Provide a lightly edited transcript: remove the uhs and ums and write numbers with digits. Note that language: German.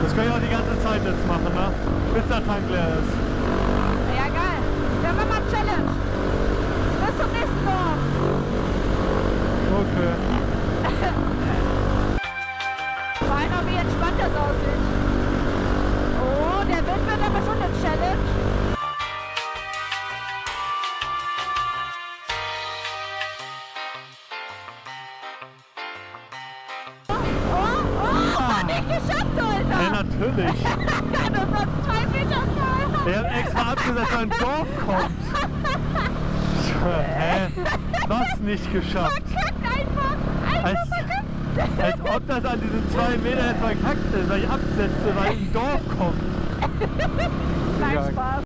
Das kann ich auch die ganze Zeit jetzt machen, ne? Bis der Tank leer ist. Ja, geil. Wir machen mal Challenge. Bis zum nächsten Dorf. Okay. Vor allem, wie entspannt das aussieht. Oh, der Wind wird aber schon eine Challenge. Nicht geschafft, Alter! Ja, natürlich. Du sollst 2 Meter fahren. Ich hab extra abgesagt, weil ein Dorf kommt. Hä? Was nicht geschafft? Verkackt einfach! Einfach verkackt! Als ob das an diesen 2 Metern jetzt verkackt ist, weil ich absetze, weil ein Dorf kommt. Nein, Ja. Spaß.